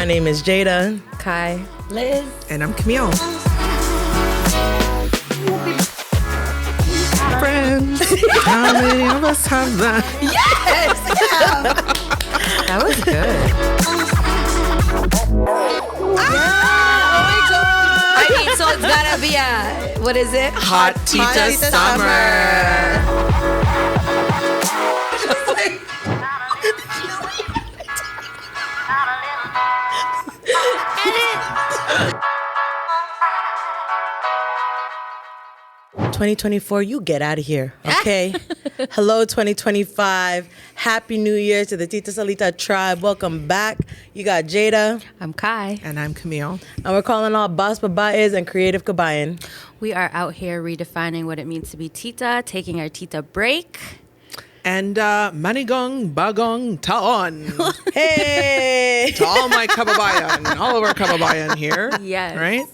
My name is Jada. Kai. Liz. And I'm Camille. Friends, how many of us have that? Yes! Yeah. That was good. I mean, so it's gotta be what is it? Hot Tita Summer. "2024, you get out of here, okay?" Hello, 2025. Happy New Year to the Tita Salita tribe. Welcome back. You got Jada. I'm Kai. And I'm Camille. And we're calling all boss babaes and creative kabayan. We are out here redefining what it means to be Tita, taking our Tita break. And manigong bagong taon. Hey! To all my kababayan, all of our kababayan here. Yes. Right?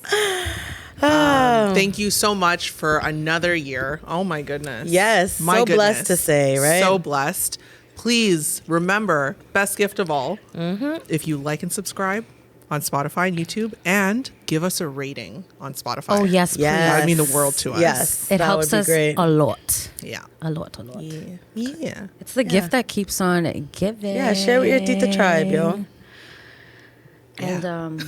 Thank you so much for another year. Oh my goodness. Yes. My so goodness. blessed to say, right? So blessed. Please remember, best gift of all, if you like and subscribe on Spotify and YouTube, and give us a rating on Spotify. Oh, yes, please. Yes. That would mean the world to us. Yes. It that helps would be us great. a lot. Yeah. A lot. Yeah. It's the gift that keeps on giving. Yeah, share with your Tita tribe, yo. And,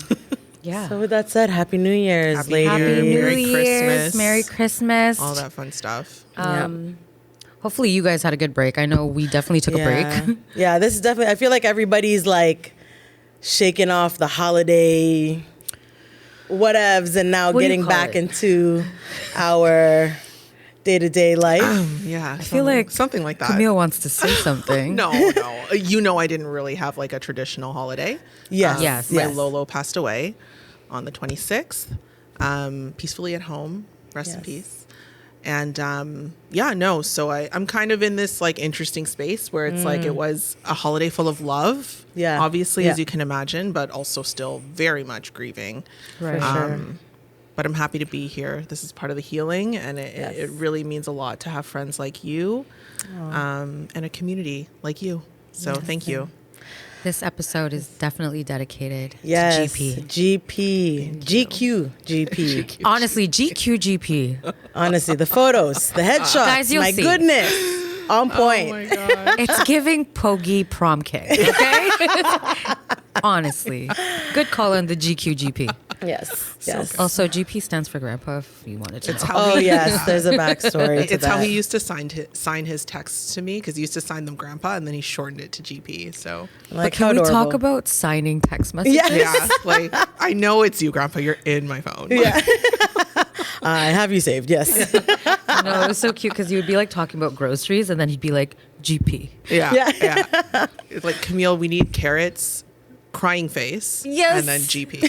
yeah. So with that said, Happy New Year's, Happy ladies. Happy New Merry Year's. Christmas. Merry Christmas. All that fun stuff. Hopefully you guys had a good break. I know we definitely took a break. Yeah, this is definitely, I feel like everybody's like shaking off the holiday whatevs and now What do you getting call back it? into our day-to-day life. Yeah. I feel like something like that. Camille wants to say something. No. You know I didn't really have like a traditional holiday. Yes. Yes. My Yes. Lolo passed away on the 26th. Peacefully at home. Rest in Yes. peace. And so I'm kind of in this like interesting space where it's like it was a holiday full of love. Yeah. Obviously, Yeah. as you can imagine, but also still very much grieving. For sure. But I'm happy to be here. This is part of the healing, and it really means a lot to have friends like you, and a community like you. So thank you. This episode is definitely dedicated Yes. to GP. GP. GQ. GP. Honestly, GQGP. Honestly, the photos, the headshots. Guys, you'll my see. goodness. On point. Oh my god. It's giving Pogi prom cake, okay? Honestly. Good call on the GQGP. Yes. Yes. Also, GP stands for grandpa, if you wanted to know. Oh, yes. There's a backstory to It's that. how he used to sign his texts to me, because he used to sign them grandpa, and then he shortened it to GP. So Like, Can how we talk adorable. about signing text messages? Yes. yeah, like I know it's you, grandpa. You're in my phone. Yeah. I have you saved. Yes. No, it was so cute because he would be like talking about groceries and then he'd be like, GP. Yeah. It's like, Camille, we need carrots, crying face, Yes. and then GP.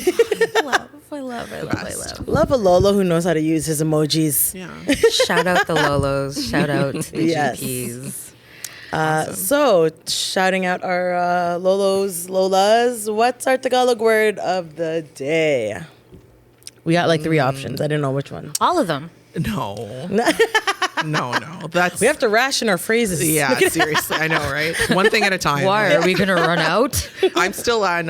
I love Best. Love a Lolo who knows how to use his emojis. Yeah. Shout out the Lolos. Shout out the Yes. GPs. So, shouting out our Lolos, Lolas, what's our Tagalog word of the day? We got like 3 options. I didn't know which one. All of them. No. No. That's We have to ration our phrases. Yeah, seriously. I know, right? One thing at a time. Why? Are we going to run out? I'm still on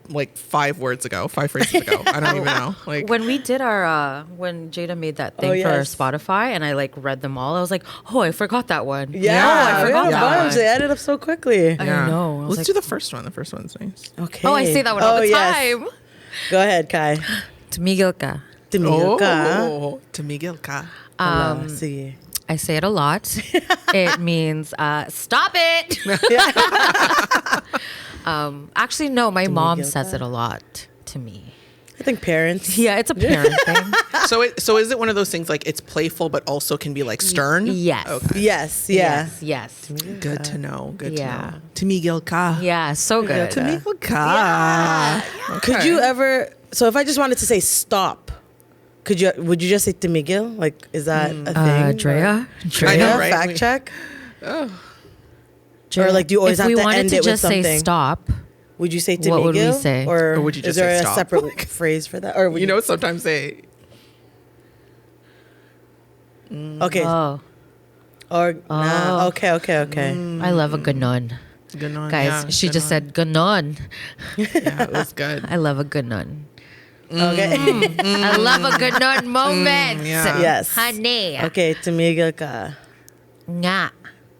like 5 phrases ago. I don't even know. Like When we did our, when Jada made that thing Oh, for our yes. Spotify and I like read them all, I was like, oh, I forgot that one. Yeah, I forgot we that had a bunch. one. They added up so quickly. I know. I was Let's like, do the first one. The first one's nice. Okay. oh, I say that one all the time. Go ahead, Kai. Tumigil ka. Tumigil ka. Oh, to Miguel ka. Hello, sige. I say it a lot. It means stop it. Actually, no, my mom says it a lot to me. I think parents. Yeah, it's a parent thing. So is it one of those things like it's playful but also can be like stern? Yes. Okay. Yes. Yeah. Yes. Good to know. Good to Yeah. know. To Miguel ka. Yeah, so good. To Miguel ka. Could you ever? So if I just wanted to say stop, would you just say Timigil? Like, is that a thing? Drea? I know, Yeah, right? fact check. Drea. Or like, do you always if have we to wanted end to it with just say something? stop, Would you say Timigil? What would we say? Or would you is just there say a stop? separate phrase for that? Or would You know, sometimes they. Okay. oh, Or nah. Okay. I love a ganon. Ganon, Guys, yeah, she just ganon. said ganon. Yeah, it was good. I love a ganon. Okay. I love a ganon moment. yeah. Yes. Honey. Okay, tumigil ka. Nga.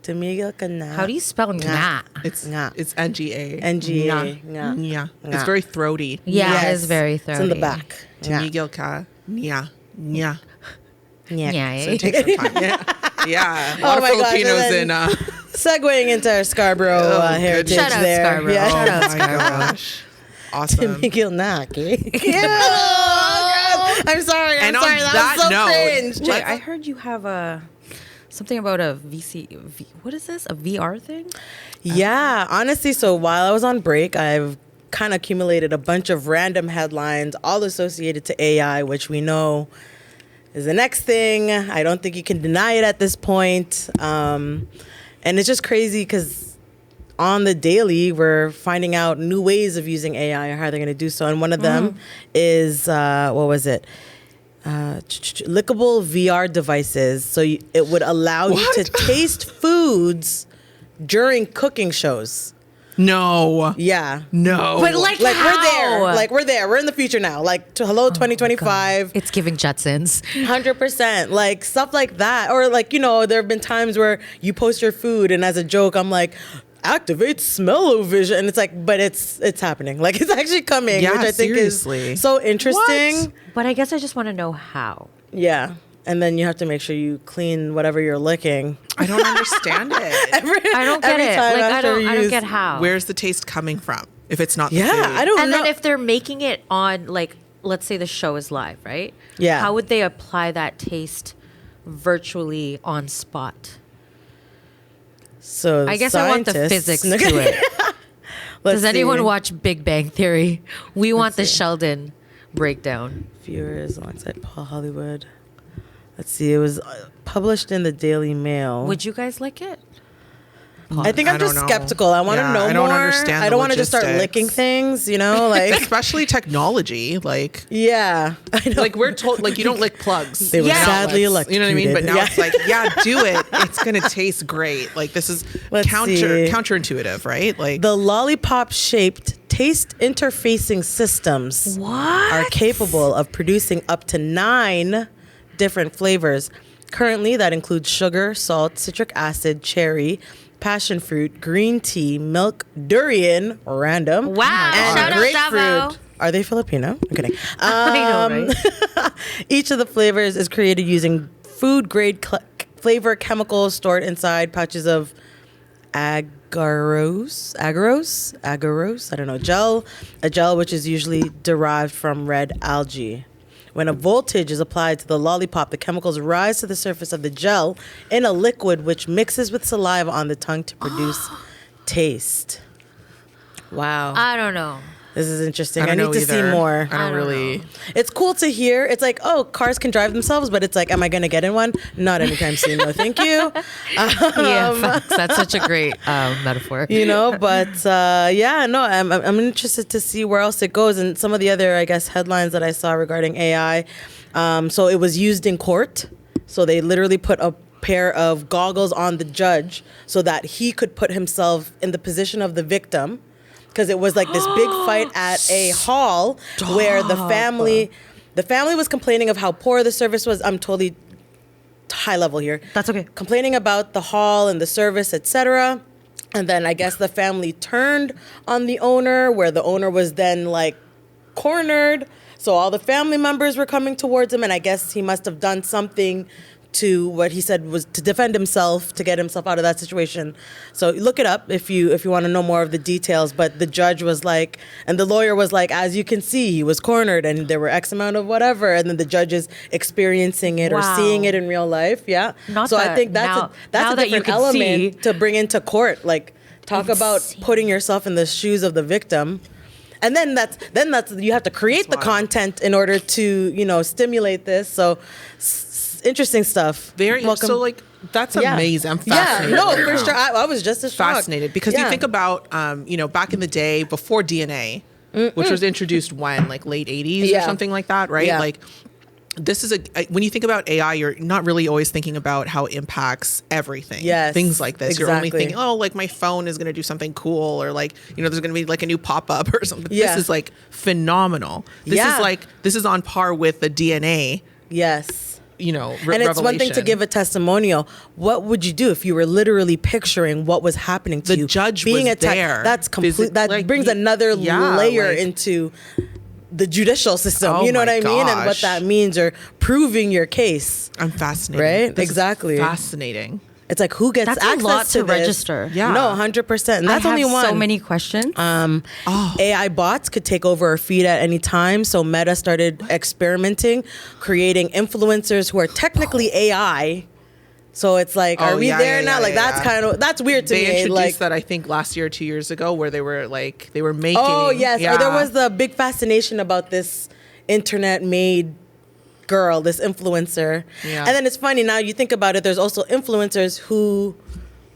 Tumigil ka na. How do you spell nga? It's Nga. it's NGA. NGA. Nga. Yeah. Nga. It's very throaty. Yeah, it Yes. is very It's throaty. in the back. Nga. Tumigil ka. Nya. Nya. Nya. Yeah, So it takes some time. Yeah. A lot Oh of my gosh, Filipinos and then- in Segueing into our Scarborough Oh, heritage Shout out there. Scarborough. Yeah. Shout out Oh my gosh. Awesome. Tumigil na, okay? I'm sorry. I'm And on sorry. That that was so note, cringe. Jay, I heard you have something about a what is this? A VR thing? Yeah, honestly, so while I was on break, I've kind of accumulated a bunch of random headlines, all associated to AI, which we know is the next thing. I don't think you can deny it at this point. And it's just crazy because on the daily, we're finding out new ways of using AI or how they're going to do so. And one of them is, what was it? Lickable VR devices. So it would allow you to taste foods during cooking shows. No. Yeah. No. But like Like how? we're there. Like we're there. We're in the future now. Like hello 2025. It's giving Jetsons. 100%. Like stuff like that. Or like, there have been times where you post your food and as a joke I'm like, activate smell-o-vision, and it's like, but it's happening. Like it's actually coming, Yeah, which I think seriously. is so interesting. What? But I guess I just want to know how. Yeah. And then you have to make sure you clean whatever you're licking. I don't understand it. I don't get Every it. time Like I after don't you use- get how. Where's the taste coming from? If it's not the Yeah, food. I don't And know. then if they're making it on, like, let's say the show is live, right? Yeah. How would they apply that taste virtually on spot? So I guess I want the scientists- physics to it. Let's Does anyone see. watch Big Bang Theory? We want the see. Sheldon breakdown. Viewers alongside Paul Hollywood. Let's see. It was published in the Daily Mail. Would you guys like it? I think I'm I don't just know. skeptical. I want to Yeah, know I don't more. understand I the don't want to just start logistics. licking things. Like Especially technology. Like yeah. I know. like we're told like you don't lick plugs. They were and sadly outlets, you know what I mean? But now electrocuted. it's like, yeah, do it. It's gonna taste great. Like this is Let's see. counterintuitive, right? Like The lollipop-shaped taste interfacing systems are capable of producing up to 9 different flavors. Currently, that includes sugar, salt, citric acid, cherry, passion fruit, green tea, milk, durian, random, Wow. and Shout out grapefruit. Davo. Are they Filipino? I'm kidding. I know, right? Each of the flavors is created using food-grade flavor chemicals stored inside pouches of agarose, I don't know, gel, a gel which is usually derived from red algae. When a voltage is applied to the lollipop, the chemicals rise to the surface of the gel in a liquid which mixes with saliva on the tongue to produce taste. Wow. I don't know. This is interesting. I I don't need know to see either. more. I don't really. It's cool to hear. It's like, oh, cars can drive themselves, but it's like, am I going to get in one? Not anytime soon. No, thank you. Yeah, facts. That's such a great metaphor. But yeah, no, I'm interested to see where else it goes and some of the other, I guess, headlines that I saw regarding AI. So it was used in court. So they literally put a pair of goggles on the judge so that he could put himself in the position of the victim. Because it was like this big fight at a hall where the family was complaining of how poor the service was. I'm totally high level here. That's okay. Complaining about the hall and the service, etc. And then I guess the family turned on the owner, where the owner was then like cornered. So all the family members were coming towards him, and I guess he must have done something to what he said was to defend himself, to get himself out of that situation. So look it up if you want to know more of the details. But the judge was like, and the lawyer was like, as you can see, he was cornered and there were X amount of whatever. And then the judge is experiencing it or Wow. seeing it in real life. Yeah. Not so I that think now that's a that you different can element see. to bring into court. Like talk can about see. putting yourself in the shoes of the victim. And then that's you have to create the wild. content in order to, stimulate this. So interesting stuff. Very Welcome. so like that's Yeah. amazing. I'm fascinated. Yeah, no, right for now. sure. I was just as shocked. Fascinated because Yeah. you think about back in the day before DNA, which was introduced when like late 80s or Yeah. something like that, right? Yeah. Like this is when you think about AI, you're not really always thinking about how it impacts everything. Yes, Things like this. You're only exactly. thinking, oh, like my phone is going to do something cool, or like, there's going to be like a new pop-up or something. Yeah. This is like phenomenal. This is on par with the DNA, Yes. and it's one thing to give a testimonial. What would you do if you were literally picturing what was happening to The you? judge being was attacked, there. That's complete. That Like, brings another yeah, layer like- into the judicial system. Oh You know what my I mean, and what gosh. that means, or proving your case. I'm fascinated. Right? This is Exactly. fascinating. It's like, who gets That's a access lot to this? register. Yeah. No, 100%. And that's I have only one. so many questions. AI bots could take over our feed at any time. So Meta started experimenting, creating influencers who are technically AI. So it's like, are we there now? Like, that's weird to They me. introduced Like, that, I think, last year, 2 years ago, where they were making. oh yes, Yeah. or there was the big fascination about this internet-made girl, this influencer. Yeah. And then it's funny, now you think about it, there's also influencers who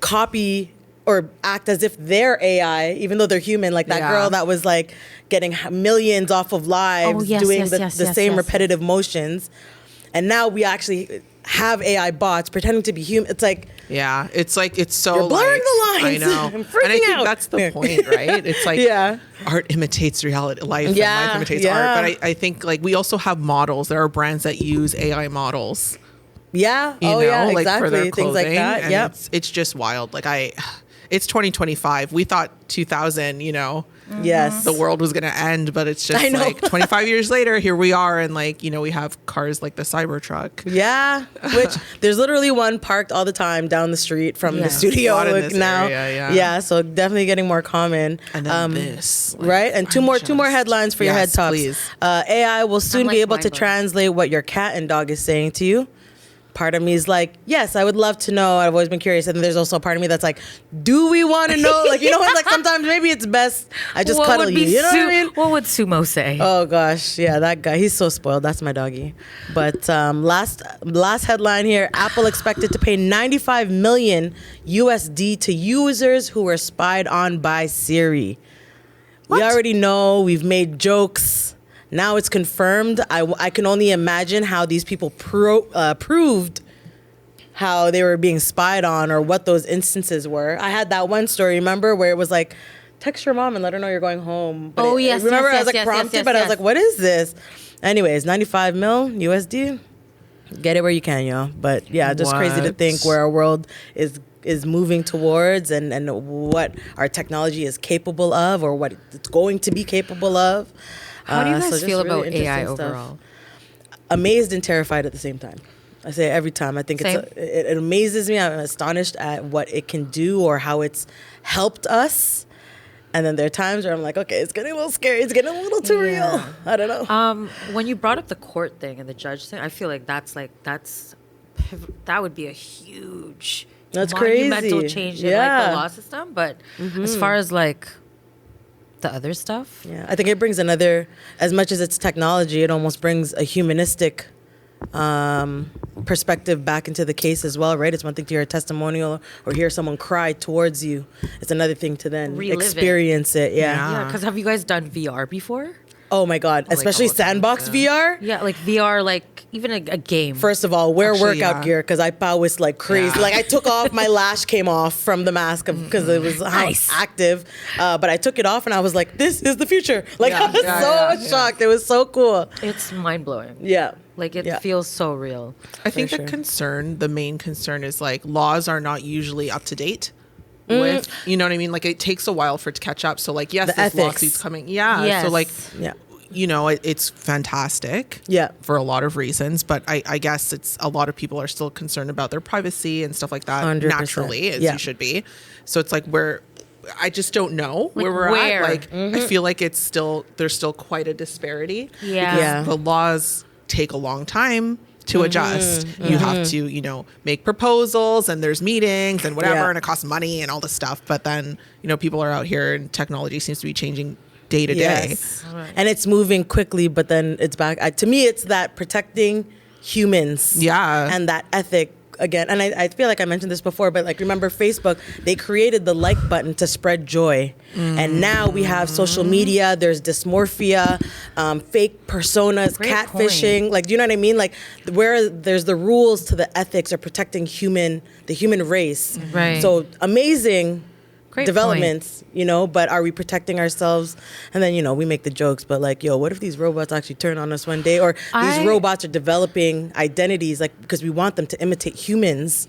copy or act as if they're AI, even though they're human. Like that Yeah. girl that was like getting millions off of lives, Oh, yes, doing yes, the yes, same yes. repetitive motions. And now we actually have AI bots pretending to be human. It's like, Yeah, it's like, it's so You're blurring like, the lines. I know. I'm freaking and I think out. that's the point, right? It's like Yeah. art imitates reality, life, and Yeah, life imitates yeah. art. But I think like we also have models. There are brands that use AI models, yeah, you oh know, yeah, like exactly. for their clothing. Things like that. And Yep. it's just wild. Like it's 2025. We thought 2000, Yes. the world was going to end, but it's just I know. like 25 years later, here we are. And like, we have cars like the Cybertruck. Yeah, which there's literally one parked all the time down the street from Yeah. the studio A lot in this now. area, yeah. So definitely getting more common. And then this. Like, Right, and two more headlines for your head Yes, tops. please. AI will soon like be able to mind-blowing. translate what your cat and dog is saying to you. Part of me is like, yes, I would love to know. I've always been curious. And then there's also a part of me that's like, do we want to know? Like, like sometimes maybe it's best I just What cuddle would you. be You know what I mean? What would Sumo say? Oh gosh, yeah, that guy, he's so spoiled. That's my doggy. But last headline here, Apple expected to pay 95 million USD to users who were spied on by Siri. We already know, we've made jokes. Now it's confirmed. I can only imagine how these people proved how they were being spied on or what those instances were. I had that one story, remember, where it was like, text your mom and let her know you're going home. But Oh, yes, remember, yes, I was like yes, prompted, yes, but I was yes. like, what is this? Anyways, 95 mil USD. Get it where you can, y'all. But yeah, just crazy to What? think where our world is moving towards and what our technology is capable of or what it's going to be capable of. How do you guys just feel really about AI interesting stuff. overall? Amazed and terrified at the same time. I say it every time. I think Same. it amazes me. I'm astonished at what it can do or how it's helped us. And then there are times where I'm like, okay, it's getting a little scary. It's getting a little too real. I don't know. When you brought up the court thing and the judge thing, I feel like that would be a huge, That's monumental crazy. change in Yeah. the law system. But as far as like the other stuff, Yeah, I think it brings another, as much as it's technology, it almost brings a humanistic perspective back into the case as well, right? It's one thing to hear a testimonial or hear someone cry towards you. It's another thing to then Relive it. experience it. Yeah. yeah. Because have you guys done VR before? Oh my God. Especially all the time, sandbox VR. Yeah, like VR, like even a game. First of all, wear Actually, workout yeah. gear because I was like crazy. Yeah. Like I took off, my lash came off from the mask because it was Nice. active. But I took it off and I was like, this is the future. Like I was Yeah. shocked. It was so cool. It's mind blowing. Yeah. Like it Yeah. feels so real. I think For the main concern is like laws are not usually up to date with, you know what I mean? Like it takes a while for it to catch up. So like, yes, The this ethics. lawsuit's coming. Yeah. Yes. So like, Yeah. it's fantastic. Yeah. For a lot of reasons, but I guess it's a lot of people are still concerned about their privacy and stuff like that 100%. naturally, as Yeah. you should be. So it's like I just don't know Like where we're where? at. Like I feel like there's still quite a disparity. Yeah. Because Yeah. the laws take a long time to adjust. You have to, make proposals and there's meetings and whatever, Yeah. and it costs money and all this stuff. But then, people are out here and technology seems to be changing day to day. Yes. And it's moving quickly, but then it's back. To me, it's that protecting humans. Yeah. And that ethic again. And I feel like I mentioned this before, but like remember Facebook, they created the like button to spread joy. And now we have social media, there's dysmorphia, fake personas, Great catfishing. point. Like, do you know what I mean? Like, where there's the rules to the ethics of protecting the human race. Right. So amazing Great developments, but are we protecting ourselves? And then, we make the jokes, but like, what if these robots actually turn on us one day? Or these robots are developing identities, like, because we want them to imitate humans,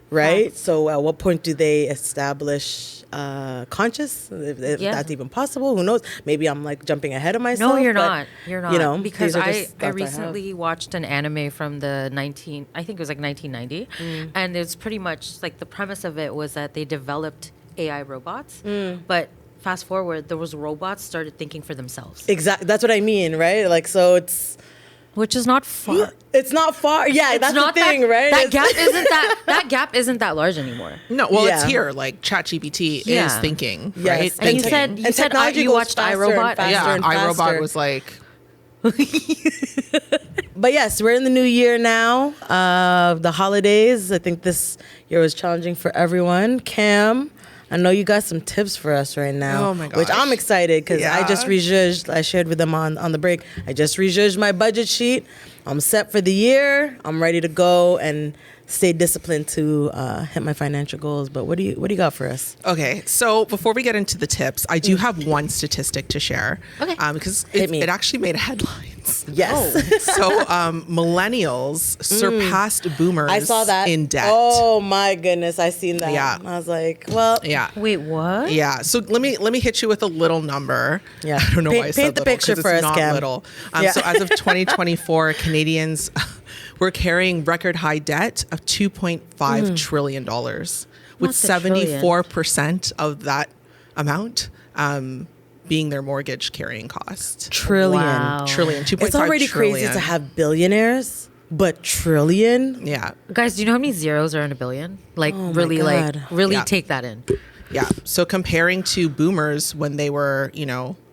right? So at what point do they establish conscious? If that's even possible, who knows? Maybe I'm like jumping ahead of myself. No, you're but, not. You're not. Because these are I just thoughts have. recently watched an anime from I think it was like 1990. And it's pretty much like the premise of it was that they developed AI robots, but fast forward, those robots started thinking for themselves. Exactly. That's what I mean, right? Like, so Which is not far. It's not far. Yeah, that's the thing, right? That gap isn't that large anymore. No, well, it's here. Like ChatGPT is thinking, Yes. right? And you thinking. said technology you goes watched faster iRobot? and faster Yeah, and faster. iRobot was like, But yes, we're in the new year now. The holidays. I think this year was challenging for everyone. Cam, I know you got some tips for us right now. Oh my gosh. Which I'm excited because I Yeah. just rejudged. I shared with them on the break. I just rejudged my budget sheet. I'm set for the year. I'm ready to go and stay disciplined to hit my financial goals. But what do you got for us? okay. So before we get into the tips, I do have one statistic to share. Okay. Because Hit me. it actually made headlines. Yes. So millennials surpassed boomers I saw that. in debt. Oh my goodness, I seen that. Yeah. I was like, well, Yeah. Wait, what? Yeah. So let me hit you with a little number. Yeah. I don't know why I said Paint the little, picture 'cause for it's us, not Cam. little. Yeah. So as of 2024, Canadians were carrying record high debt of $2.5 trillion, with What's a trillion? 74% of that amount being their mortgage carrying cost. trillion. Wow. Trillion, 2.5 It's already trillion. crazy to have billionaires, but trillion? Yeah. Guys, do you know how many zeros are in a billion? Like, Oh my really, God. Yeah. take that in. Yeah. So comparing to boomers when they were,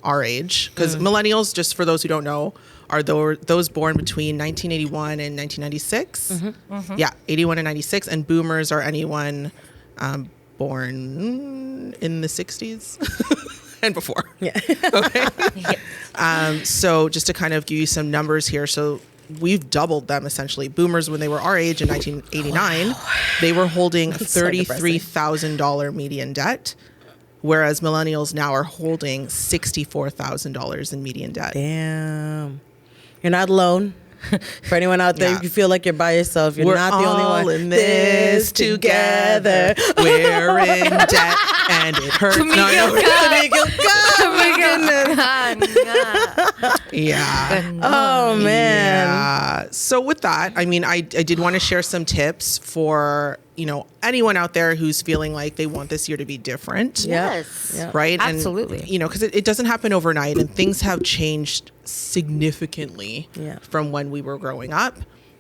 our age, because millennials, just for those who don't know, are those born between 1981 and 1996. Yeah, 81 and 96. And boomers are anyone born in the 60s and before. Yeah. So just to kind of give you some numbers here. So we've doubled them essentially. Boomers, when they were our age in 1989, they were holding a so depressing. $33,000 median debt, whereas millennials now are holding $64,000 in median debt. Damn. You're not alone. For anyone out there, Yeah. if you feel like you're by yourself, you're We're not the only all one. in this together. We're in debt and it hurts. To make Yeah. Oh man. Yeah. So with that, I mean, I did want to share some tips for, anyone out there who's feeling like they want this year to be different. Yes. Yeah. Right? Absolutely. And, because it doesn't happen overnight and things have changed significantly from when we were growing up.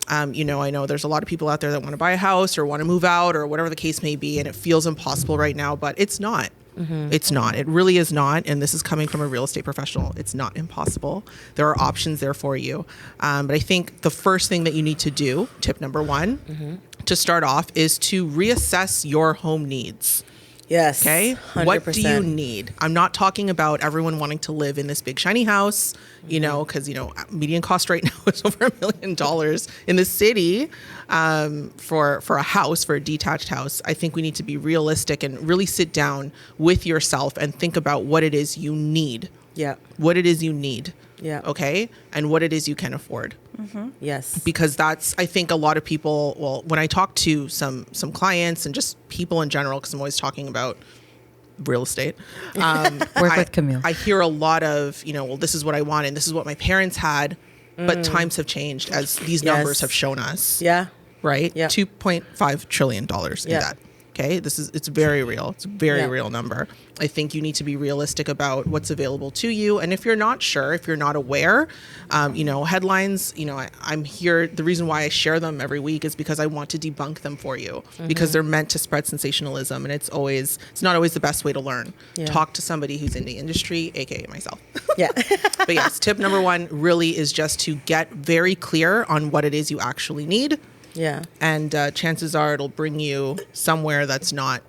I know there's a lot of people out there that want to buy a house or want to move out or whatever the case may be, and it feels impossible right now, but it's not. It's not. It really is not. And this is coming from a real estate professional. It's not impossible. There are options there for you. But I think the first thing that you need to do, tip number one, to start off is to reassess your home needs. Yes. Okay. 100%. What do you need? I'm not talking about everyone wanting to live in this big shiny house, because, median cost right now is over $1 million in the city for a house, for a detached house. I think we need to be realistic and really sit down with yourself and think about what it is you need. Yeah. What it is you need. Yeah. Okay. And what it is you can afford. Yes. Because that's, I think a lot of people, well, when I talk to some clients and just people in general, because I'm always talking about real estate. Work with Camille. I hear a lot of, well, this is what I want and this is what my parents had, but times have changed as these numbers have shown us. Yeah. Right? Yeah. $2.5 trillion in Yeah. debt. Okay, it's very real. It's a very real number. I think you need to be realistic about what's available to you. And if you're not sure, if you're not aware, headlines, I'm here. The reason why I share them every week is because I want to debunk them for you because they're meant to spread sensationalism. And it's not always the best way to learn. Yeah. Talk to somebody who's in the industry, AKA myself. Yeah. But yes, tip number one really is just to get very clear on what it is you actually need. Yeah. And chances are it'll bring you somewhere that's not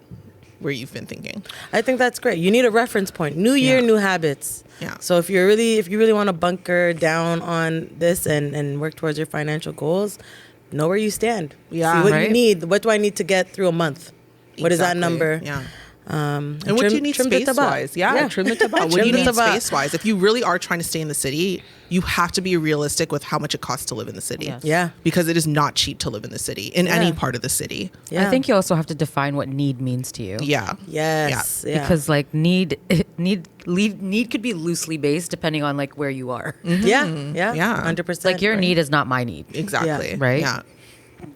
where you've been thinking. I think that's great. You need a reference point. New year, new habits. Yeah. So if you really want to bunker down on this and work towards your financial goals, know where you stand. Yeah. See what you need. What do I need to get through a month? What is that number? Yeah. And what do you need space-wise? Trim the tabak. What do you need space-wise? If you really are trying to stay in the city, you have to be realistic with how much it costs to live in the city. Yes. Yeah. Because it is not cheap to live in the city, in any part of the city. Yeah. I think you also have to define what need means to you. Yeah. Yes. Yeah. Because like need could be loosely based depending on like where you are. Yeah. 100%. Like your need is not my need. Exactly. Yeah. Right? Yeah.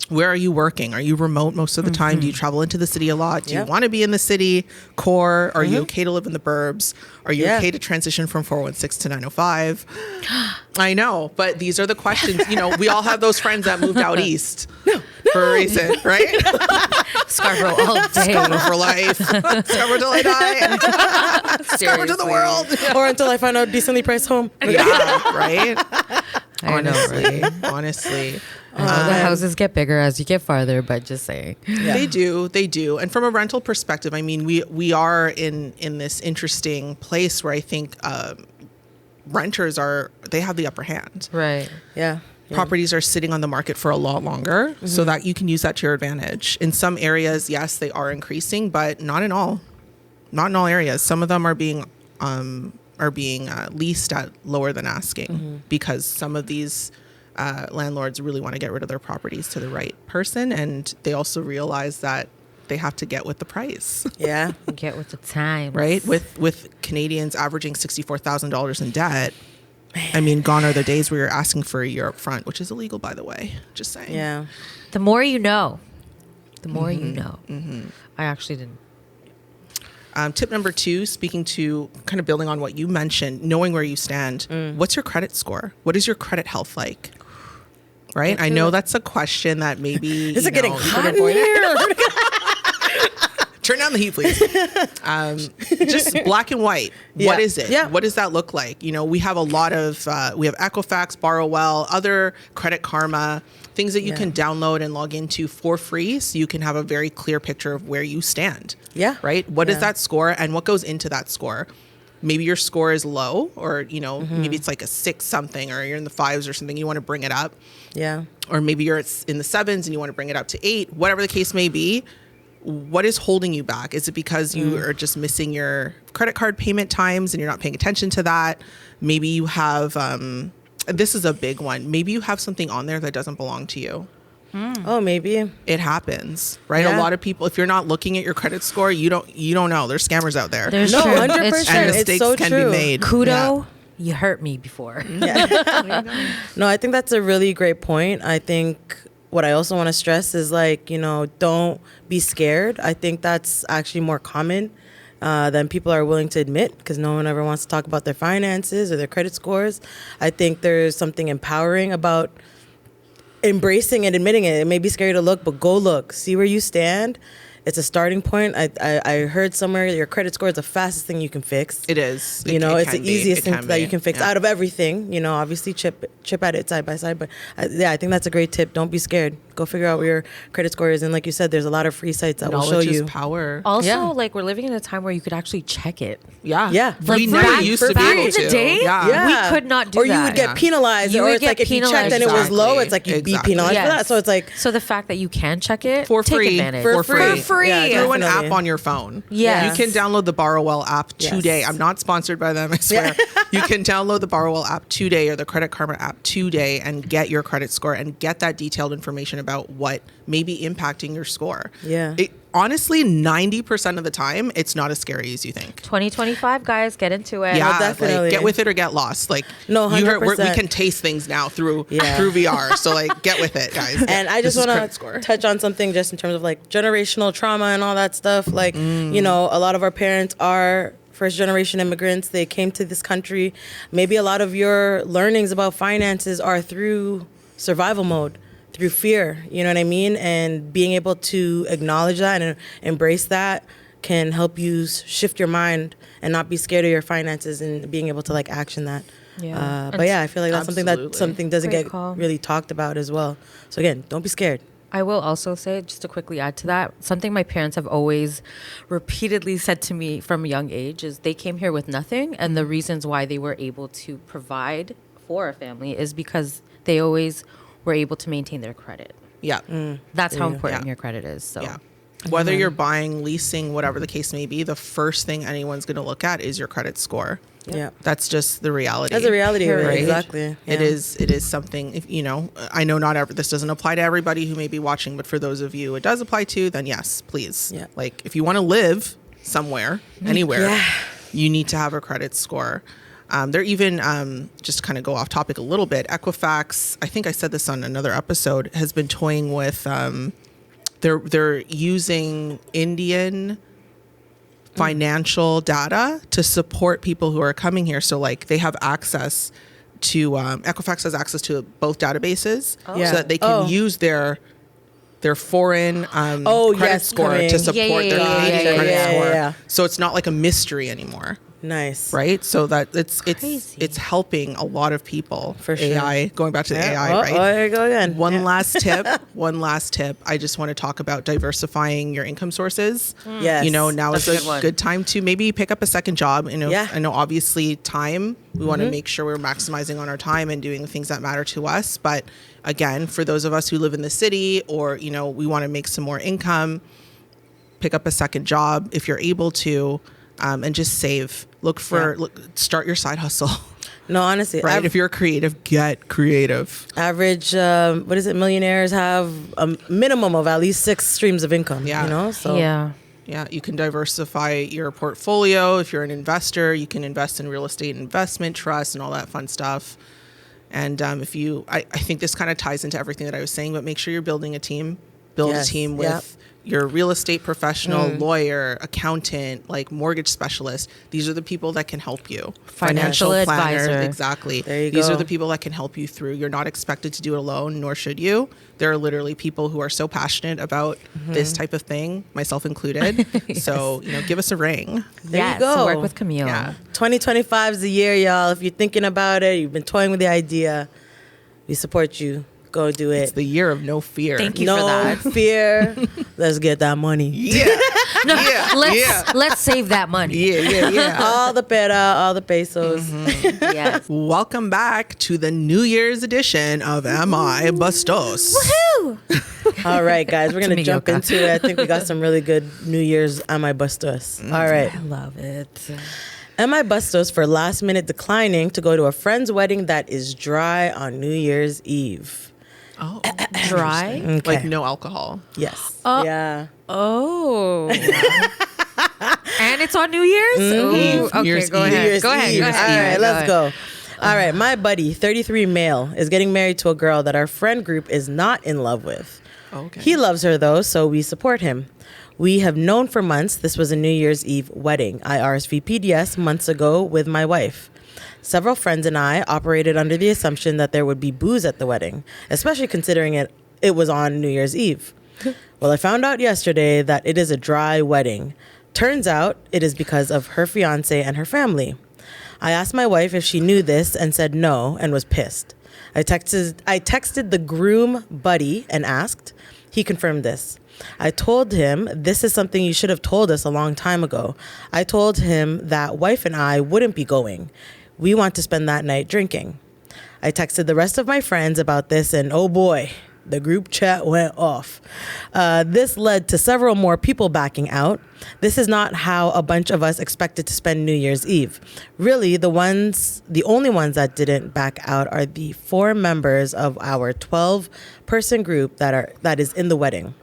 Where are you working? Are you remote most of the time? Do you travel into the city a lot? Do you want to be in the city core? Are you okay to live in the burbs? Are you okay to transition from 416 to 905? I know, but these are the questions. You know, we all have those friends that moved out east for a reason, right? Scarborough all day. Scarborough for life. Scarborough till I die. Scarborough to the world. or until I find a decently priced home. Yeah, right? I know, right? Honestly. The houses get bigger as you get farther, but just saying. Yeah. They do. And from a rental perspective, I mean, we are in this interesting place where I think renters they have the upper hand. Right. Yeah. Properties are sitting on the market for a lot longer, so that you can use that to your advantage. In some areas, yes, they are increasing, but not in all. Not in all areas. Some of them are being leased at lower than asking because some of these landlords really want to get rid of their properties to the right person, and they also realize that they have to get with the price. Yeah. Get with the time. Right? With Canadians averaging $64,000 in debt, I mean, gone are the days where you're asking for a year up front, which is illegal, by the way. Just saying. Yeah. The more you know. The more you know. I actually didn't. Tip number 2, speaking to kind of building on what you mentioned, knowing where you stand. What's your credit score? What is your credit health like? Right? I know that's a question that maybe Is it getting hot in avoid here? Turn down the heat, please. Just black and white. Yeah. What is it? Yeah. What does that look like? You know, we have a lot of, we have Equifax, Borrowwell, other Credit Karma, things that you can download and log into for free so you can have a very clear picture of where you stand. Yeah. Right? What is that score and what goes into that score? Maybe your score is low, or, you know, maybe it's like a 6 something, or you're in the 5s or something. You want to bring it up. Yeah. Or maybe you're in the 7s and you want to bring it up to 8, whatever the case may be. What is holding you back? Is it because you are just missing your credit card payment times and you're not paying attention to that? Maybe you have, this is a big one. Maybe you have something on there that doesn't belong to you. Oh, maybe. It happens, right? Yeah. A lot of people, if you're not looking at your credrit score, you don't know. There's scammers out there. There's No, true. 100%. It's true. And It's mistakes so can true. be made. Kudo, you hurt me before. No, I think that's a really great point. I think what I also want to stress is, like, you know, don't be scared. I think that's actually more common than people are willing to admit, because no one ever wants to talk about their finances or their credit scores. I think there's something empowering about embracing and admitting it. It may be scary to look, but go look. See where you stand. It's a starting point. I heard somewhere your credit score is the fastest thing you can fix. It is. You know, It it's the can be. easiest It thing can that be. you can fix Yeah. out of everything. You know, obviously chip at it side by side. But I think that's a great tip. Don't be scared. Go figure out where your credit score is. And like you said, there's a lot of free sites that will show Knowledge is you. power. Also, Yeah. like, we're living in a time where you could actually check it. Yeah. Yeah. We For never free. used For to be free. able Back in to. the day? Yeah. We could not do or you that. would get Yeah. penalized. You or would it's get like if you checked penalized. and it was low, it's like you'd Exactly. be penalized for Yes. that. So it's like So the fact that you can check it For take free. advantage. For For free. free. Yeah, through an definitely. app on your phone. Yes. You can download the Borrowwell app today. Yes. I'm not sponsored by them, I swear. You can download the Borrowwell app today, or the Credit Karma app today, and get your credit score and get that detailed information about what may be impacting your score. Yeah. Honestly, 90% of the time, it's not as scary as you think. 2025, guys, get into it. Yeah, definitely. like, get with it or get lost. Like, No, you heard, we 100%. can taste things now through Yeah. VR. So like, get with it, guys. And I just This is want credit score. to touch on something just in terms of like generational trauma and all that stuff. Like, you know, a lot of our parents are first generation immigrants. They came to this country. Maybe a lot of your learnings about finances are through survival mode, through fear. You know what I mean? And being able to acknowledge that and embrace that can help you shift your mind and not be scared of your finances, and being able to like action that. Yeah. But yeah, I feel like that's Absolutely. something doesn't Great get call. really talked about as well. So again, don't be scared. I will also say, just to quickly add to that, something my parents have always repeatedly said to me from a young age is they came here with nothing. And the reasons why they were able to provide for a family is because they always were able to maintain their credit. Yeah. That's how important Yeah. your credit is. So. Yeah. Whether you're buying, leasing, whatever the case may be, the first thing anyone's going to look at is your credit score. Yeah. That's just the reality. That's the reality of it. Right? Exactly. It Yeah. is something, if, I know this doesn't apply to everybody who may be watching, but for those of you it does apply to, then yes, please. Yeah. Like if you want to live somewhere, anywhere, Yeah. you need to have a credit score. They're even, just to kind of go off topic a little bit, Equifax, I think I said this on another episode, has been toying with, they're using Indian financial data to support people who are coming here. So like they have access to, Equifax has access to both databases Yeah. so that they can use their foreign credit score coming. to support their Canadian credit score. Yeah. So it's not like a mystery anymore. Nice. Right, so that it's Crazy. helping a lot of people. For sure. AI, going back to the AI, Oh, right? oh, there you go again. One last tip. I just want to talk about diversifying your income sources. Yes. Now That's is a good one. a good time to maybe pick up a second job. Yeah. I know obviously time, we want to make sure we're maximizing on our time and doing the things that matter to us. But again, for those of us who live in the city or, we want to make some more income, pick up a second job if you're able to, and just save. Start your side hustle. No, honestly. Right? If you're creative, get creative. Average, millionaires have a minimum of at least 6 streams of income. Yeah. So Yeah. Yeah, you can diversify your portfolio. If you're an investor, you can invest in real estate investment trusts and all that fun stuff. And I think this kind of ties into everything that I was saying, but make sure you're building a team. Build Yes. a team with Yep. your real estate professional, lawyer, accountant, like mortgage specialist. These are the people that can help you. Financial planners, advisor. exactly. There you These go. are the people that can help you through. You're not expected to do it alone, nor should you. There are literally people who are so passionate about this type of thing, myself included. So, give us a ring. There you Yes, go. work with Camille. Yeah. 2025 is the year, y'all. If you're thinking about it, you've been toying with the idea, we support you. Go do it. It's the year of no fear. Thank you no for that. fear. Let's get that money. Yeah. No, yeah. let's save that money. Yeah. All the pera, all the pesos. Yes. Welcome back to the New Year's edition of Am I Bastos? All right, guys, we're going to jump Tamioka. into it. I think we got some really good New Year's Am I Bustos. All right. I love it. Am I Bustos for last minute declining to go to a friend's wedding that is dry on New Year's Eve? Oh, Dry? Okay. like no alcohol. Yes. Oh. Yeah. Oh. And it's on New Year's? Ooh, okay, Year's go Eve. ahead. New Year's Go ahead. Eve. Go ahead. All right, let's go. All right, my buddy, 33 male, is getting married to a girl that our friend group is not in love with. Okay. He loves her though, so we support him. We have known for months this was a New Year's Eve wedding. I RSVP'd yes months ago with my wife. Several friends and I operated under the assumption that there would be booze at the wedding, especially considering it was on New Year's Eve. Well, I found out yesterday that it is a dry wedding. Turns out it is because of her fiance and her family. I asked my wife if she knew this and said no and was pissed. I texted the groom buddy and asked. He confirmed this. I told him this is something you should have told us a long time ago. I told him that wife and I wouldn't be going. We want to spend that night drinking. I texted the rest of my friends about this and oh boy, the group chat went off. This led to several more people backing out. This is not how a bunch of us expected to spend New Year's Eve. Really, the only ones that didn't back out are the 4 members of our 12-person group that is in the wedding.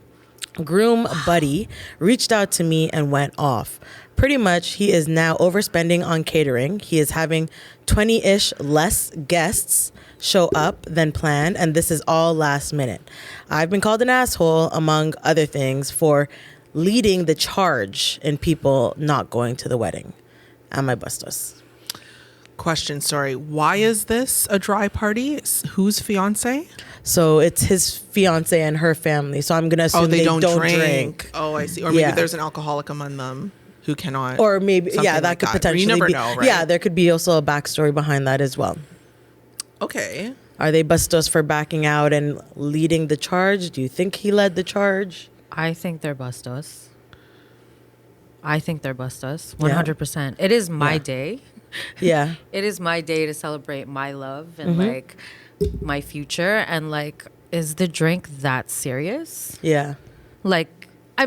Groom buddy reached out to me and went off. Pretty much, he is now overspending on catering. He is having 20-ish less guests show up than planned, and this is all last minute. I've been called an asshole, among other things, for leading the charge in people not going to the wedding. Am I Bustos? Question, sorry. Why is this a dry party? Whose fiance? So it's his fiance and her family. So I'm going to assume they don't drink. drink. Oh, I see. Or maybe Yeah. there's an alcoholic among them who cannot. Or maybe, something yeah, that like could potentially You never be. know, right? Yeah, there could be also a backstory behind that as well. Okay. Are they bastos for backing out and leading the charge? Do you think he led the charge? I think they're bastos. 100%. It is my day. Yeah. It is my day to celebrate my love and like my future. And like, is the drink that serious? Yeah. Like, I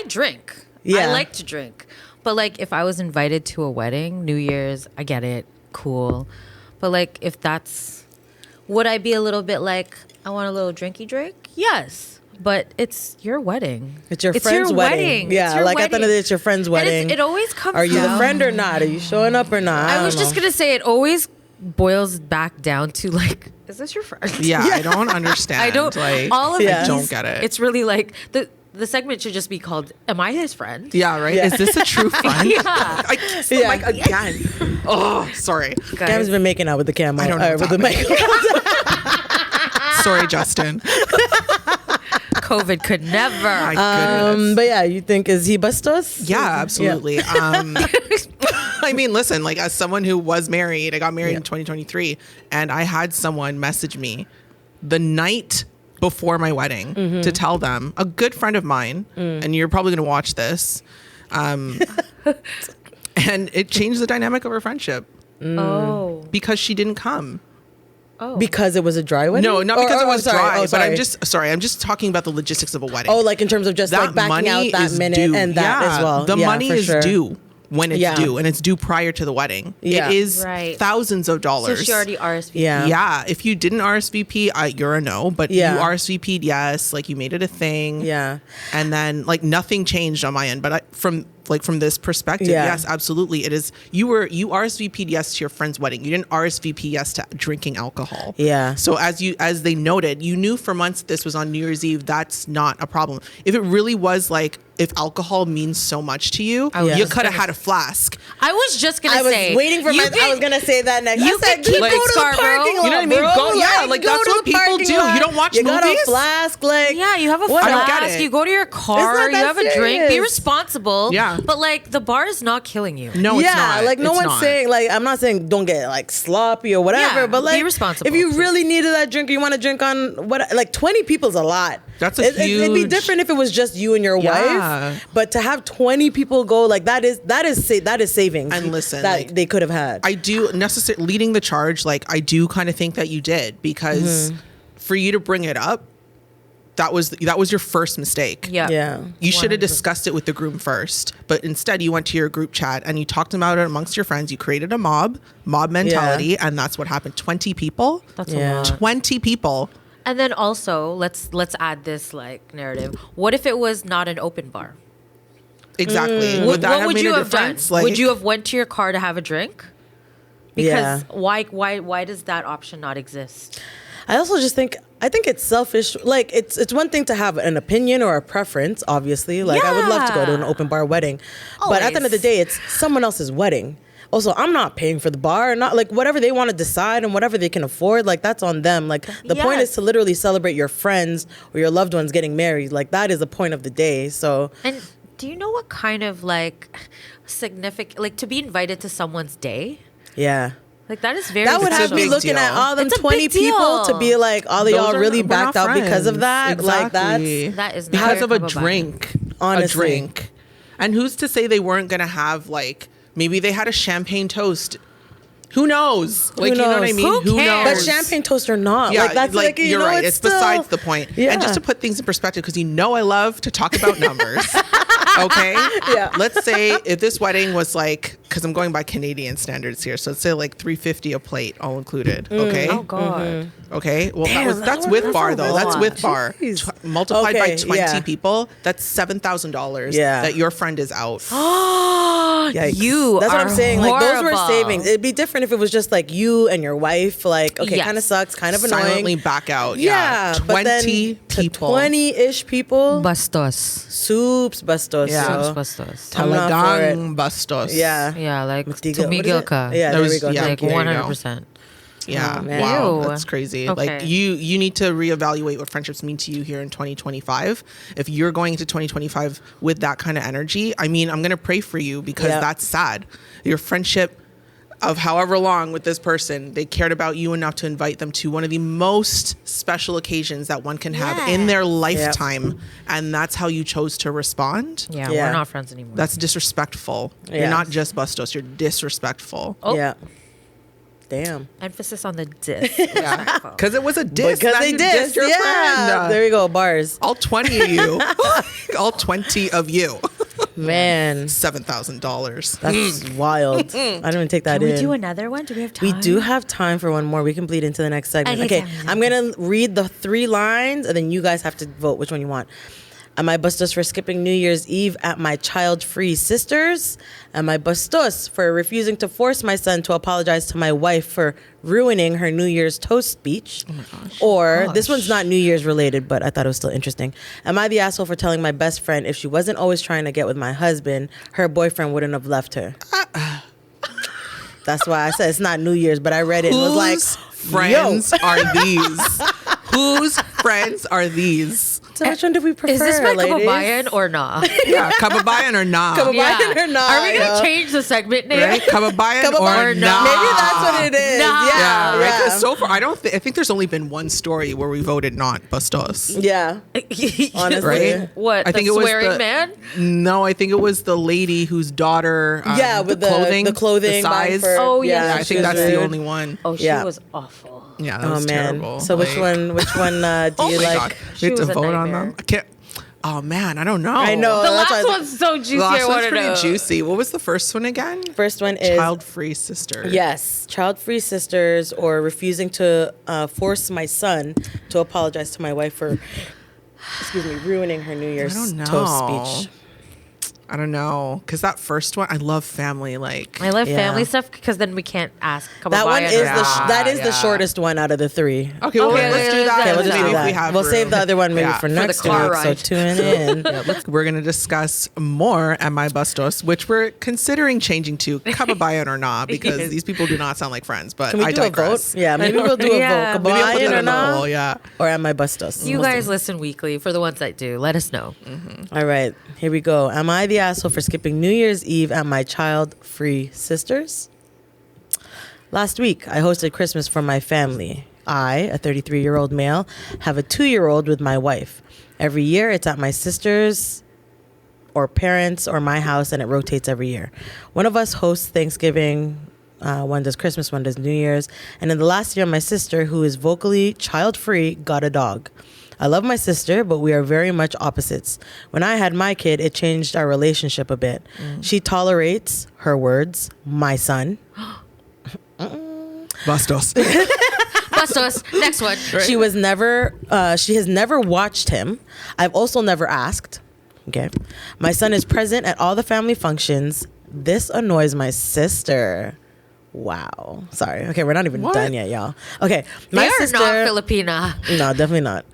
drink. Yeah. I like to drink. But like, if I was invited to a wedding, New Year's, I get it. Cool. But like, if that's, would I be a little bit like, I want a little drinky drink? Yes. But it's your wedding. It's your friend's wedding. Yeah, It's your like at the end of the day, it's your friend's wedding. It always comes Are you the down- friend or not? Are you showing up or not? I was just going to say, it always boils back down to like, is this your friend? Yeah, I don't understand. I don't, Like, all of Yeah. these, I don't get it. It's really like, the segment should just be called, Am I his friend? Yeah, right? Yeah. Is this a true friend? Yeah. I kissed the Yeah. mic again. Oh, sorry. Cam's been making out with the cam. I don't know what's with the mic. Sorry, Justin. COVID could never. My goodness. But yeah, you think, is he bastos? Yeah, absolutely. I mean, listen, like as someone who was married, I got married in 2023, and I had someone message me the night before my wedding to tell them, a good friend of mine, and you're probably going to watch this, and it changed the dynamic of our friendship Oh. because she didn't come. Because it was a dry wedding? No, not because it was sorry. dry, Oh, but sorry. I'm just talking about the logistics of a wedding. Oh, like in terms of just like backing out that minute due. and that as well. The Yeah, money for is sure. due when it's Yeah. due, and it's due prior to the wedding. Yeah. It is Right. thousands of So dollars. she already RSVP'd. Yeah. Yeah, if you didn't RSVP, you're a no, but Yeah. you RSVP'd, yes, like you made it a thing. Yeah. And then like nothing changed on my end, but from this perspective, Yeah. yes, absolutely. It is, you RSVP'd yes to your friend's wedding. You didn't RSVP yes to drinking alcohol. Yeah. So as they noted, you knew for months this was on New Year's Eve. That's not a problem. If it really was like, if alcohol means so much to you, was you just could have gonna- had a flask. I was just going I to was say. waiting for I was gonna say that next. you I said, could keep go it to the Scarborough. parking lot, You know what I mean? bro. Go- yeah, like, go that's to what the people parking do. lot. You don't watch You got movies? a flask, like Yeah, you have a what? I don't get flask. it. You go to your car. that You have a drink. Be serious. responsible. Yeah. But like the bar is not killing you. No, it's yeah, not. like no It's one's not. saying like I'm not saying don't get like sloppy or whatever, Yeah, but be like responsible. if you really needed that drink or you want to drink on what like 20 people's a lot. That's a It'd be huge- different if it was just you and your Yeah. wife, but to have 20 people go like that is savings. And listen, that like, they could have had. I do leading the charge. Like I do kind of think that you did because for you to bring it up, that was your first mistake. Yeah. yeah. You should have 100%. discussed it with the groom first, but instead you went to your group chat and you talked about it amongst your friends. You created a mob mentality, and that's what happened. 20 people. That's Yeah. a lot. 20 people. And then also let's add this like narrative. What if it was not an open bar? Exactly. What that have would made you a have done? difference? Like, Would you have went to your car to have a drink? Yeah. Because why does that option not exist? I also just think it's selfish. Like it's one thing to have an opinion or a preference, obviously. Like I would love to go to an Yeah. open bar wedding. But at the end of the Always. day, it's someone else's wedding. Also, I'm not paying for the bar, not like whatever they want to decide and whatever they can afford, like that's on them. Like the point is Yes. to literally celebrate your friends or your loved ones getting married. Like that is the point of the day. So And do you know what kind of like significant like to be invited to someone's day? yeah. Like that is very That would It's a have me big looking deal. at all them It's a 20 big people to deal. be like, all of Those y'all are- really we're backed not out because of friends. that. Like Exactly. That is not because very of a come about. drink. Honestly. A drink. And who's to say they weren't going to have like, maybe they had a champagne toast. Who knows? Like, you know what I knows? mean? Who cares? But champagne toast or not, Yeah, like that's like, you you're know, right. It's still, besides the point. Yeah. And just to put things in perspective, because you know I love to talk about numbers. Okay. Yeah. Let's say if this wedding was like, because I'm going by Canadian standards here, so let's say like $350 a plate, all included. Okay. Oh God. Okay. Well, Damn, that's with that's bar a though. That's lot. with bar. Jeez. Multiplied by Okay, 20 yeah. people, that's $7,000 Yeah. that your friend is out. Yikes. You That's what I'm are saying. Like those were horrible. savings. It'd be different if it was just like you and your wife. Like, okay, Yes. kind of sucks, kind of Silently annoying. back out. Yeah, but then 20 to people. 20-ish people. Bastos. Soups, bastos. Yeah. So, Bastos. I'm not for it. Talagang bastos. Yeah. Yeah, like Matiga- what is it? Tumigil Yeah, That there was- we go. yeah. Thank Like you. There you go. 100%. Yeah. Oh, man. Wow. Ew. That's crazy. Okay. Like you need to reevaluate what friendships mean to you here in 2025. If you're going into 2025 with that kind of energy, I mean, I'm going to pray for you because Yeah. that's sad. Your friendship, of however long with this person, they cared about you enough to invite them to one of the most special occasions that one can have in their lifetime. And that's how you chose to respond. Yeah, Yeah. we're not friends anymore. That's disrespectful. Yeah. You're not just bastos, you're disrespectful. Oh. Yeah. Damn. Emphasis on the diss. Yeah. Because it was a diss. Because Now they you did. dissed your Yeah. friend. There you go. Bars. All 20 of you. All 20 of you. Man. $7,000. That's wild. I didn't even take that Can in. we do another one? Do we have time? We do have time for one more. We can bleed into the next segment. Okay, Okay, time. I'm going to read the 3 lines, and then you guys have to vote which one you want. Am I bustos for skipping New Year's Eve at my child-free sister's? Am I bustos for refusing to force my son to apologize to my wife for ruining her New Year's toast speech? Oh my gosh. Or, this one's not New Year's related, but I thought it was still interesting. Am I the asshole for telling my best friend if she wasn't always trying to get with my husband, her boyfriend wouldn't have left her? That's why I said it's not New Year's, but I read it and was like, friends are these? Whose friends are these? So which one do we prefer, Is this my ladies? kababayan or not? Yeah, kababayan or not? Kababayan or not? Are we Yeah. gonna change the segment name? Right? Kababayan Kababayan or no. not? Maybe that's what it is. Nah. Yeah, Yeah, right. yeah. 'Cause so far, I think there's only been one story where we voted not bastos. Yeah. Honestly. Right? What? I think the it was swearing the- man? No, I think it was the lady whose daughter. Yeah, with the clothing, the size. for- Oh, yeah. Yeah, I she think was that's the rude. only one. Oh, she Yeah. was awful. Yeah, that Oh was man. terrible. So which Like- one? Which one do Oh you my like? God. She We have to was a vote on nightmare. them. I can't. Oh man, I don't know. I know. The that's last why I- one's so juicy. The last I one's want to pretty know. juicy. What was the first one again? First one is Child-free sister. yes, child-free sisters, or refusing to force my son to apologize to my wife for, ruining her New Year's don't know. toast speech. I don't know, because that first one, I love family. Like, I love Yeah. family stuff because then we can't ask. That one kababayan is or Yeah. not. that is the Yeah. shortest one out of the 3. okay, well, Okay, let's do let's that. do Okay, we'll just Maybe do if we that. have We'll save room. the other one maybe Yeah. for the next car week. So ride. tune in. We're going to discuss more Am I Bastos, which we're considering changing to Kababayan or not, because Yes. these people do not sound like friends, but Can we I do a digress. vote? Yeah, maybe we'll do a Yeah. vote. Maybe I'll put Kabayan that or in the not? poll, yeah. Or am I bustos? You guys listen weekly. For the ones that do, let us know. All right, here we go. Am I the asshole for skipping New Year's Eve at my child-free sister's? Last week, I hosted Christmas for my family. I, a 33-year-old male, have a 2-year-old with my wife. Every year, it's at my sister's or parents or my house, and it rotates every year. One of us hosts Thanksgiving, one does Christmas, one does New Year's. And in the last year, my sister, who is vocally child-free, got a dog. I love my sister, but we are very much opposites. When I had my kid, it changed our relationship a bit. She tolerates, her words, my son. Bastos. Bastos. Next one. She has never watched him. I've also never asked. Okay. My son is present at all the family functions. This annoys my sister. Wow. Sorry. Okay, we're not even What? done yet, y'all. Okay. They My are sister, not Filipina. No, definitely not.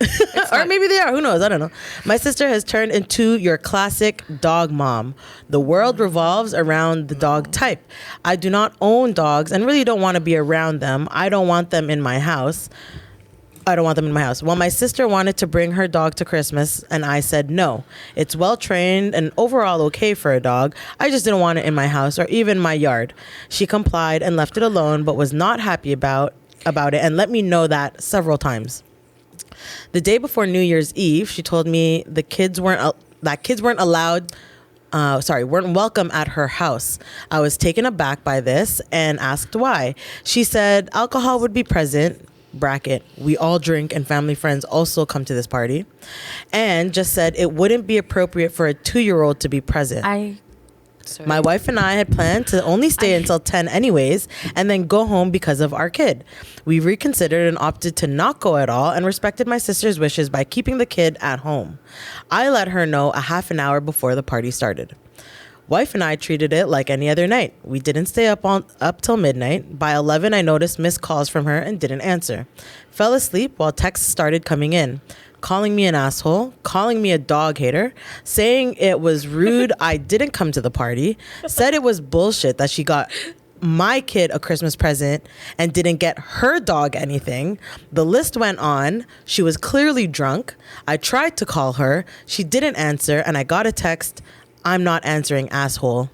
Or maybe they are. Who knows? I don't know. My sister has turned into your classic dog mom. The world revolves around the dog type. I do not own dogs and really don't want to be around them. I don't want them in my house. Well, my sister wanted to bring her dog to Christmas, and I said no. It's well trained and overall okay for a dog. I just didn't want it in my house or even my yard. She complied and left it alone, but was not happy about it and let me know that several times. The day before New Year's Eve, she told me the kids weren't allowed. Weren't welcome at her house. I was taken aback by this and asked why. She said alcohol would be present. Bracket, we all drink and family friends also come to this party, and just said it wouldn't be appropriate for a 2-year-old to be present. My wife and I had planned to only stay until 10 anyways, and then go home because of our kid. We reconsidered and opted to not go at all and respected my sister's wishes by keeping the kid at home. I let her know a half an hour before the party started. Wife and I treated it like any other night. We didn't stay up till midnight. By 11, I noticed missed calls from her and didn't answer. Fell asleep while texts started coming in. Calling me an asshole, calling me a dog hater, saying it was rude I didn't come to the party, said it was bullshit that she got my kid a Christmas present and didn't get her dog anything. The list went on. She was clearly drunk. I tried to call her. She didn't answer, and I got a text, "I'm not answering, asshole."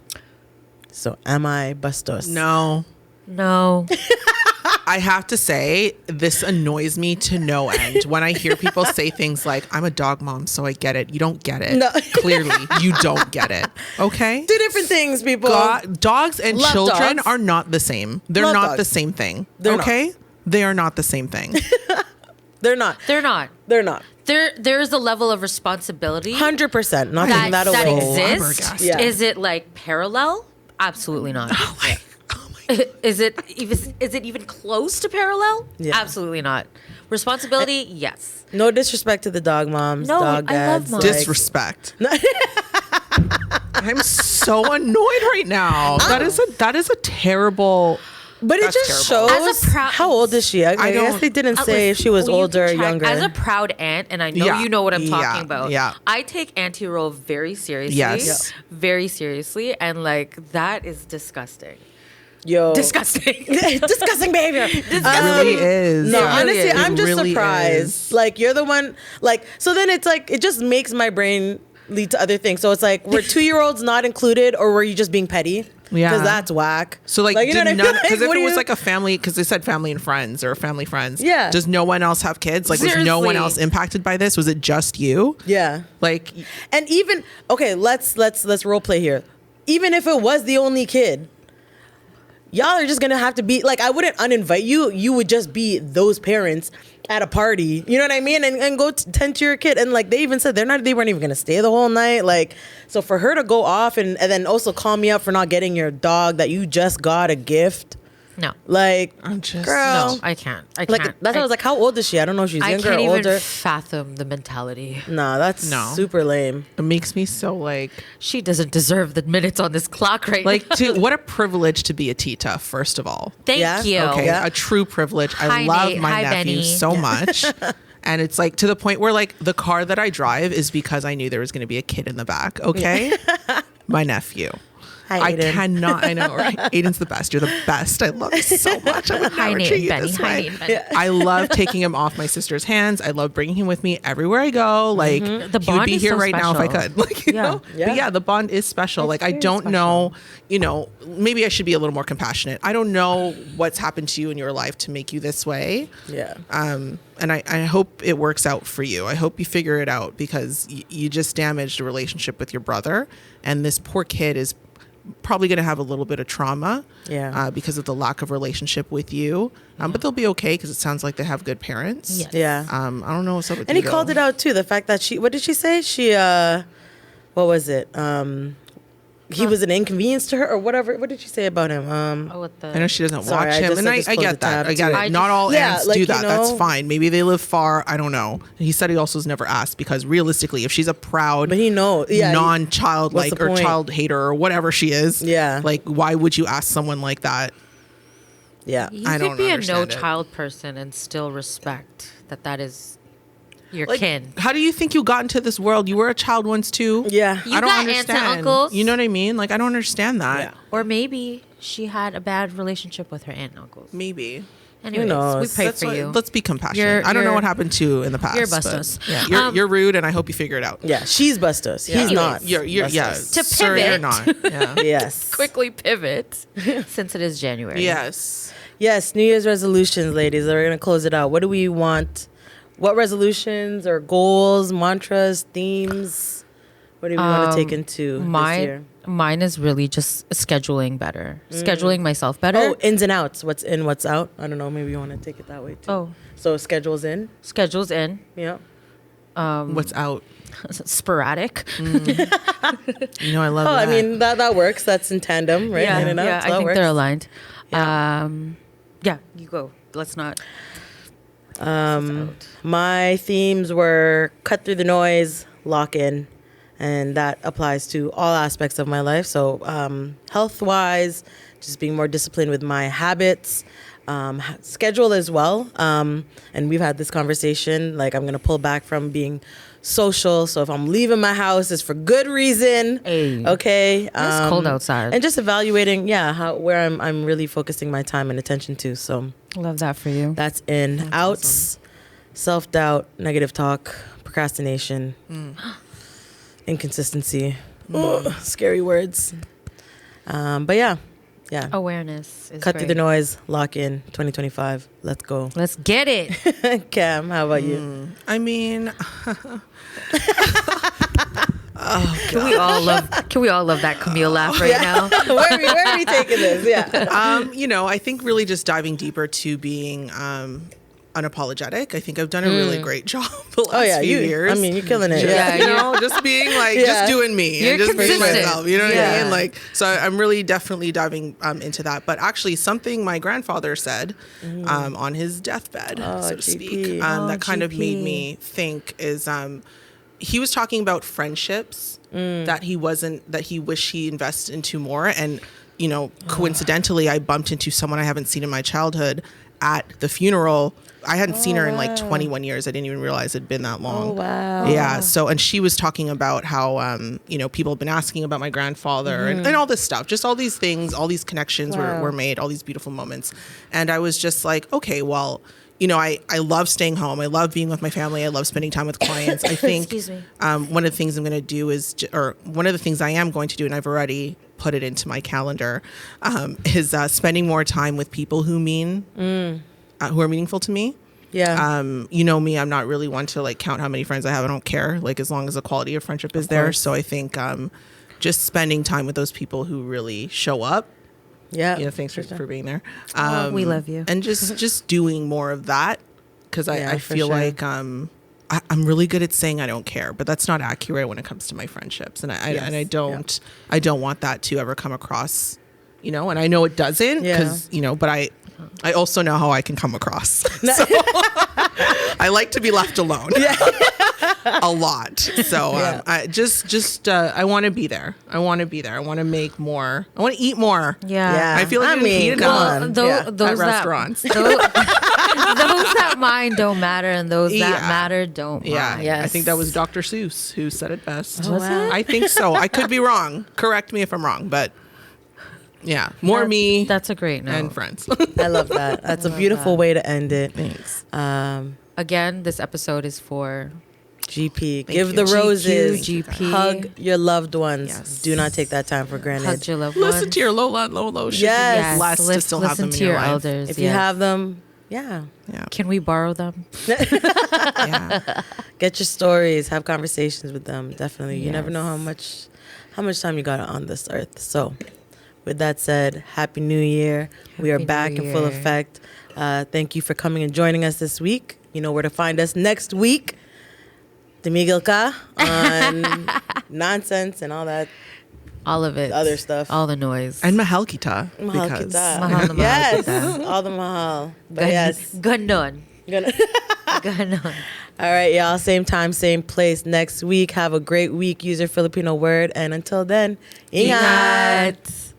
So am I bastos? No. No. I have to say, this annoys me to no end when I hear people say things like, I'm a dog mom, so I get it. You don't get it. No. Clearly, you don't get it. Okay? Two different things, people. Dogs and Love children dogs. are not the same. They're Love not dogs. the same thing. They're okay? They are not the same thing. They're not. They're not. They're not. There is a level of responsibility 100%. Not taking that that away. exists. flabbergasted. Yeah. Is it like parallel? Absolutely not. Oh my Is it even close to parallel? Yeah. Absolutely not. Responsibility, yes. No disrespect to the dog moms, No, dog I love dads. moms. Disrespect. I'm so annoyed right now. That is a terrible. But it That's just terrible. shows As a proud- how old is she? I guess don't- they didn't say if she was Well, you older or can check. younger. As a proud aunt, and I know Yeah. you know what I'm Yeah. talking about. Yeah. I take auntie role very seriously. Yes. Very seriously. And like that is disgusting. Yo. Disgusting. Disgusting behavior. It really is. No, It really honestly, is. I'm It just really surprised. is. Like, you're the one, like, so then it's like, it just makes my brain lead to other things. So it's like, were 2-year-olds not included, or were you just being petty? Yeah. Because that's whack. So like, you know what I did mean? none? Because if what it do was you- like a family, because they said family and friends or family friends. Yeah. Does no one else have kids? Like, was no one Seriously. else impacted by this? Was it just you? Yeah. Like, And even, okay, let's role play here. Even if it was the only kid, y'all are just gonna have to be like, I wouldn't uninvite you. You would just be those parents at a party. You know what I mean? And go tend to your kid. And like they even said they weren't even gonna stay the whole night. Like, so for her to go off and then also call me up for not getting your dog that you just got a gift. No. Like, I'm just girl. No, I can't. I Like can't. that's what I was like, how old is she? I don't know if she's I younger can't or even older. fathom the mentality. Nah, that's No. super lame. It makes me so like She doesn't deserve the minutes on this clock right now. what a privilege to be a Tita, first of all. Thank Yeah? you. Okay, Yeah. a true privilege. I Hi, love Nate. my Hi, nephew Benny. so much. And it's like to the point where like the car that I drive is because I knew there was going to be a kid in the back. Okay. My nephew. Hi, I Aiden. cannot. I know, right? Aiden's the best. You're the best. I love you so much. I would Hi, never Nate treat and you Benny. this Hi, way. Nate and Benny. I love taking him off my sister's hands. I love bringing him with me everywhere I go. Like The he would bond be is here so right now if I special. could. Like you Yeah. know. Yeah. But yeah, the bond is special. Like I very don't special. know. You know, maybe I should be a little more compassionate. I don't know what's happened to you in your life to make you this way. Yeah. And I hope it works out for you. I hope you figure it out because you just damaged a relationship with your brother, and this poor kid is probably going to have a little bit of trauma Yeah. because of the lack of relationship with you. But they'll be okay because it sounds like they have good parents. Yes. Yeah. I don't know what's up with And you, he called though. it out too. The fact that what did she say? She, what was it? He was an inconvenience to her or whatever. What did she say about him? Oh, with the I know she doesn't Sorry, watch I him, just- and I just I closed get the tab that. I get too. it. Not all Yeah, aunts like, do you that. That's know- fine. Maybe they live far. I don't know. He said he also was never asked because realistically, if she's a proud, But he knows. Yeah. non-childlike what's the or point? child hater or whatever she is, Yeah. like why would you ask someone like that? Yeah. You I could don't be a understand it. no-child person and still respect that is your Like, kin. how do you think you got into this world? You were a child once too. Yeah. You I don't got aunts and understand. uncles. You know what I mean? Like I don't understand that. Yeah. Or maybe she had a bad relationship with her aunt and uncles. Maybe. Anyways, knows? we pray That's for why- you. Let's be compassionate. You're- I don't know you're- what happened to you in the past. you're but bastos. Yeah, you're rude, and I hope you figure it out. Yeah. She's Bustos. He's Anyways. not. You're yeah. Bustos. To Sir, you're pivot. not. Yeah. Yes. Quickly pivot since it is January. Yes. Yes. New Year's resolutions, ladies. We're going to close it out. What do we want? What resolutions or goals, mantras, themes? What do we want to take into this year? Mine is really just scheduling better, scheduling myself better. Oh, ins and outs. What's in, what's out? I don't know. Maybe you want to take it that way too. Oh, So schedules in. schedules in, Yeah. What's out? sporadic. You know, I love Oh, that. I mean that works. That's in tandem, right? Yeah, In and out. yeah, so I that think works. they're aligned. Yeah. Yeah, you go. Let's not. My themes were cut through the noise, lock in, and that applies to all aspects of my life. So health wise, just being more disciplined with my habits, schedule as well. And we've had this conversation. Like I'm gonna pull back from being social. So if I'm leaving my house, it's for good reason. Hey. Okay. It's cold outside. And just evaluating, where I'm really focusing my time and attention to. So Love that for you. that's in. Outs, self-doubt, negative talk, procrastination, inconsistency. Ugh, scary words. But yeah, Yeah. Awareness is Cut great. through the noise. Lock in 2025. Let's go. Let's get it. Cam, how about you? I mean, Can we all love that Camille laugh right now? where are we taking this? Yeah. you know, I think really just diving deeper to being unapologetic. I think I've done a really great job the last few years. I mean, you're killing it. Just, Yeah. you know, just being like, just doing me You're and just being consistent. myself. You know what I Yeah. mean? Like, so I'm really definitely diving into that. But actually, something my grandfather said on his deathbed, so to GP. speak, that kind of made me think is he was talking about friendships that he wished he invested into more. And, you know, coincidentally, I bumped into someone I haven't seen in my childhood at the funeral. I hadn't seen her in like 21 years. I didn't even realize it'd been that long. Oh, wow. Yeah. So, and she was talking about how, you know, people have been asking about my grandfather and all this stuff, just all these things, all these connections were made, all these beautiful moments. And I was just like, okay, well, you know, I love staying home. I love being with my family. I love spending time with clients. I think Excuse me. one of the things I'm going to do is, or one of the things I am going to do, and I've already put it into my calendar, is spending more time with people who who are meaningful to me. Yeah. You know me, I'm not really one to like count how many friends I have. I don't care, like as long as the quality of friendship is there. So I think just spending time with those people who really show up. Yeah. You know, thanks for being there. We love you. And just doing more of that, because I for feel sure. like I'm really good at saying I don't care, but that's not accurate when it comes to my friendships, and I don't want that to ever come across, you know. And I know it doesn't, because you know, but I also know how I can come across. So I like to be left alone. A lot. So I want to be there. I want to be there. I want to make more. I want to eat more. Yeah. I feel like you eat come enough on. Those at restaurants. those that mind don't matter, and those that matter don't Yeah, mind. Yes. I think that was Dr. Seuss who said it best. Was it? I think so. I could be wrong. Correct me if I'm wrong, but yeah, more me That's a great note. and friends. I love that. That's a beautiful way to end it. Thanks. Again, this episode is for GP. Thank Give you. the GQ, roses. GP. Hug your loved ones. Yes. Do not take that time for granted. hug your loved ones. Listen to your low shit. Yes. Blessed to still have them listen in to your your life. elders. If you have them, yeah. Can we borrow them? Yeah. Get your stories. Have conversations with them. Definitely. You never know Yes. how much time you got on this earth. So, with that said, Happy New Year. We are Happy back New in full Year. effect. Thank you for coming and joining us this week. You know where to find us next week. Demigilka on nonsense and all that All of it. other stuff. All the noise. And Mahalkita. Mahal Because kita. Mahal na mahal Yes, kita. all the mahal. But yes. Ganon. Gonna- Ganon. All right, y'all. Same time, same place next week. Have a great week. Use your Filipino word. And until then, ingat. Ingat.